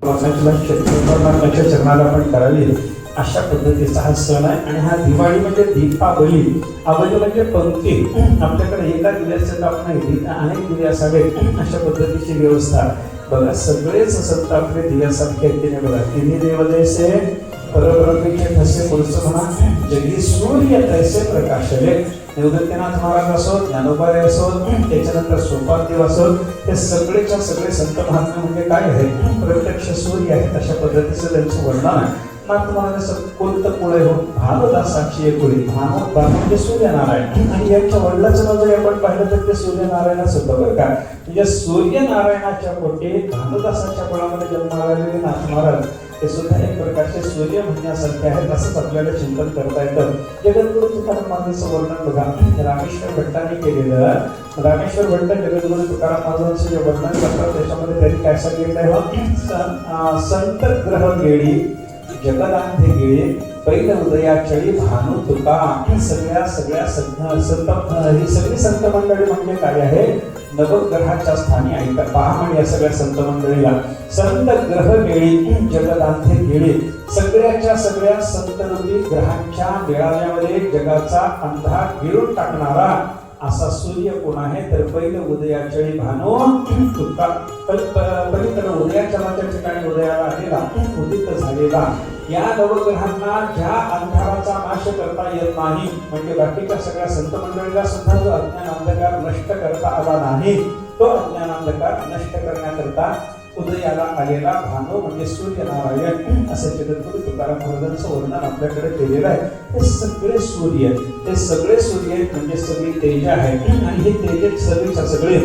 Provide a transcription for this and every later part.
त्याच्या चरणाला आपण करावी अशा पद्धतीचा हा सण आहे. आणि हा दिवाळी म्हणजे दीपावली. आवली म्हणजे पंक्ती. आपल्याकडे एका दिव्याचं ताप नाही, अनेक दिवे असावे अशा पद्धतीची व्यवस्था. बघा सगळेच संत आपले दिव्यासारखे तिने बघा तिन्ही देव जैसे परब्रह्मेचे ठसे पुरुष म्हणा जगी सूर्य तैसे प्रकाशले. निवृत्तीनाथ महाराज असो, ज्ञानोबारे असो, त्याच्यानंतर सोपादेव असो, ते सगळेच्या सगळे संत महात्मे म्हणजे काय आहे, प्रत्यक्ष सूर्य आहेत अशा पद्धतीचं त्यांचं वर्णन आहे. नाथ महाराज कोणतं पुढे हो भानुदासाची एकुळी. भानु म्हणजे सूर्यनारायण आणि यांच्या वडिलाचं नाव जर आपण पाहिलं तर ते सूर्यनारायणच होतं बरं का. म्हणजे सूर्यनारायणाच्या पोटी भानुदासाच्या कुळामध्ये जन्माला आलेले नाथ महाराज ते सुद्धा एक प्रकारचे सूर्य म्हणण्यासारखे आहेत. असंच आपल्याला चिंतन करता येतं. जगद्गुरु तुकाराम महाराजांचं वर्णन बघा रामेश्वर भट्टाने केलेलं. रामेश्वर भट्ट जगद्गुरु तुकाराम महाराजांचं जे वर्णन करतात त्याच्यामध्ये त्यांनी काय सांगितलंय, संत ग्रह गेळी जगदांधे गेळे पहिल उदयाचळी भानू तुका. सगळ्या संत ही सगळी संत मंडळी म्हणजे काय आहे, नवग्रहाच्या स्थानी ऐका पहा म्हणजे या सगळ्या संत मंडळीला संत ग्रह गेळी जगदांधे गेळे. सगळ्याच्या सगळ्या संतरूपी ग्रहांच्या मेळाव्यामध्ये जगाचा अंधार गिळून टाकणारा असा सूर्य कोण आहे तर पहिलं उदयाचळी भानू तुका. पलीकडे उदयाचलाच्या ठिकाणी उदयाला आलेला उदित झालेला या नवग्रहांना ज्या अंधाराचा नाश करता येत नाही म्हणजे बाकीच्या सगळ्या संत मंडळीला सुद्धा जो अज्ञान अंधकार नष्ट करता आला नाही तो अज्ञान अंधकार नष्ट करण्याकरता उदयाला आलेला भानू म्हणजे सूर्यनारायण असं जगद्गुरु तुकाराम महाराजांचं वर्णन आपल्याकडे केलेलं आहे. हे सगळे सूर्य म्हणजे सगळी तेज आहे आणि हे तेज सगळीच्या सगळे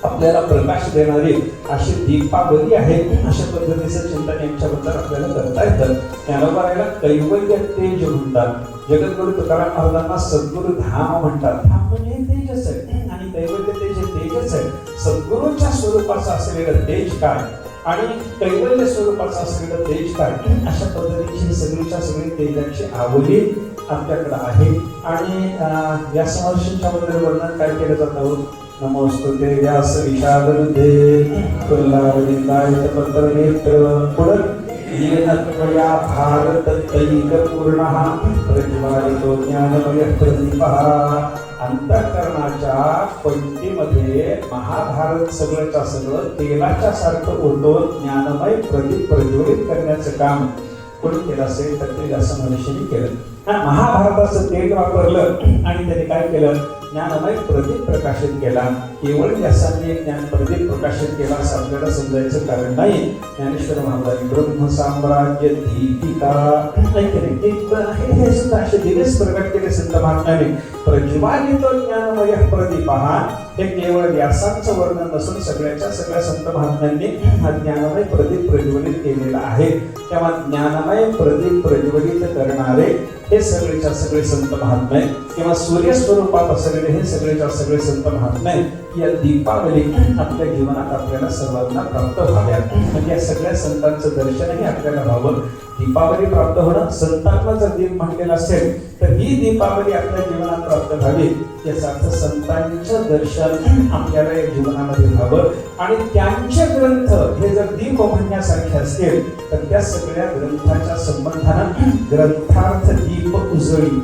आपल्याला प्रकाश देणारी अशी दीपावली आहे. अशा पद्धतीचं चिंतन यांच्याबद्दल आपल्याला करता येतं. ज्ञानोबाला कैवल्य तेज म्हणतात. जगद्गुरु तुकाराम महाराजांना सद्गुरु धाम म्हणतात. धाम म्हणजे तेजच आहे आणि कैवल्य तेज हे तेजच आहे. सद्गुरूच्या स्वरूपाचं असलेलं तेज काय आणि कैवल्य स्वरूपाचं असलेलं तेज काय अशा पद्धतीची सगळीच्या सगळी तेजाची आवली आपल्याकडे आहे. आणि या समर्षींच्या बद्दल वर्णन काय केलं जातं, नमोस्तुते व्यास विशालदे प्रल्हादलिंगायत पत्रनेत्र पुढं येन त्वया भारत तैक पूर्णः प्रज्वालितो ज्ञानमय प्रदीपः. अंतःकरणाच्या पंक्तीमध्ये महाभारत सगळंच्या सगळं तेलाच्या सारखं होतं. ज्ञानमय प्रदीप प्रज्वलित करण्याचं काम कोणी केलं असेल तर ते असं मनुष्याने केलं. महाभारताचं तेल वापरलं आणि त्याने काय केलं, ज्ञानमय प्रदीप प्रकाशित केला. केवळ व्यासांनी ज्ञान प्रदीप प्रकाशित केला असं आपल्याला समजायचं कारण नाही. ज्ञानेश्वर महाराज ब्रह्म साम्राज्य दीपिका हे सुद्धा असे दिवस प्रकट केले संत महात्म्याने. प्रज्वालित ज्ञानमय प्रदीप हे केवळ व्यासांचं वर्णन नसून सगळ्याच्या सगळ्या संत महात्म्यांनी हा ज्ञानमय प्रदीप प्रज्वलित केलेला आहे. तेव्हा ज्ञानमय प्रदीप प्रज्वलित करणारे हे सगळेच्या सगळे संत महात्मे किंवा सूर्य स्वरूपात असलेले हे सगळेच्या सगळे संत महात्मे या दीपावली आपल्या जीवनात आपल्याला सर्वांना प्राप्त व्हाव्यात. म्हणजे या सगळ्या संतांचं दर्शनही आपल्याला व्हावं. दीपावली प्राप्त होणं संतांना जर दीप म्हणलेलं असेल तर ही दीपावली आपल्या जीवनात प्राप्त व्हावी. याचा अर्थ संतांचं दर्शन आपल्याला या जीवनामध्ये व्हावं आणि त्यांचे ग्रंथ हे जर दीप म्हणण्यासारखे असतील तर त्या सगळ्या ग्रंथाच्या संबंधानं ग्रंथार्थ दीप उजळी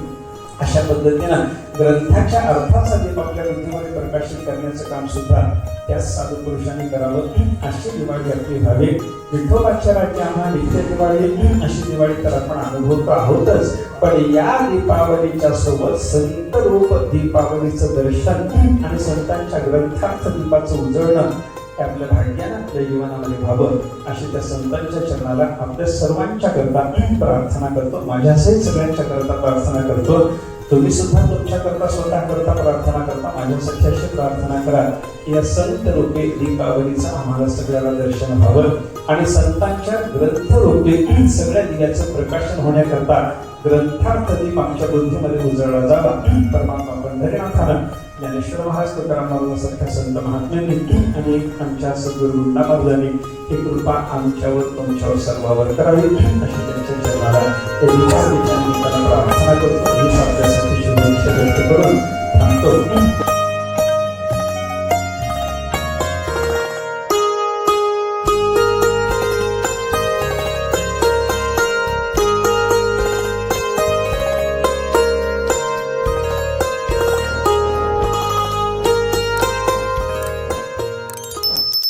अशा पद्धतीनं ग्रंथाच्या अर्थाचा दीप आपल्या बुद्धीमध्ये प्रकाशित करण्याचं काम सुद्धा त्या साधू पुरुषांनी करावं. अशी दिवाळी आपली व्हावी. विठोबाच्या राज्याला नित्य दिवाळी अशी दिवाळी तर आपण अनुभवतो आहोतच, पण या दीपावलीच्या सोबत संत रूप दीपावलीचं दर्शन आणि संतांच्या ग्रंथार्थ दीपाचं उजळणं हे आपल्या भाग्यानं आपल्या जीवनामध्ये व्हावं अशी त्या संतांच्या चरणाला आपल्या सर्वांच्या करता प्रार्थना करतो. माझ्यासहित सगळ्यांच्या करता प्रार्थना करतो. तुम्ही सुद्धा तुमच्या करता स्वतः करता प्रार्थना करता माझ्यासाठी अशी प्रार्थना करा की या संत रूपी दीपावलीचं आम्हाला सगळ्याला दर्शन व्हावं आणि संतांच्या ग्रंथ रूपी सगळ्या दिव्याचं प्रकाशन होण्याकरता ग्रंथार्थ दीप आमच्या बुद्धीमध्ये उजळला जावा. परमात्मा पंढरीनाथानं ज्ञानेश्वर महाराज तुकाराम महाराजांसारख्या संत महात्म्यांनी आणि आमच्या सद्गुरू महाराजांनी ही कृपा आमच्यावर तुमच्यावर सर्वांवर करावी अशी त्यांच्या चरणाला प्रार्थना करतो. ही आपल्यासाठी शुभेच्छा व्यक्त करून थांबतो.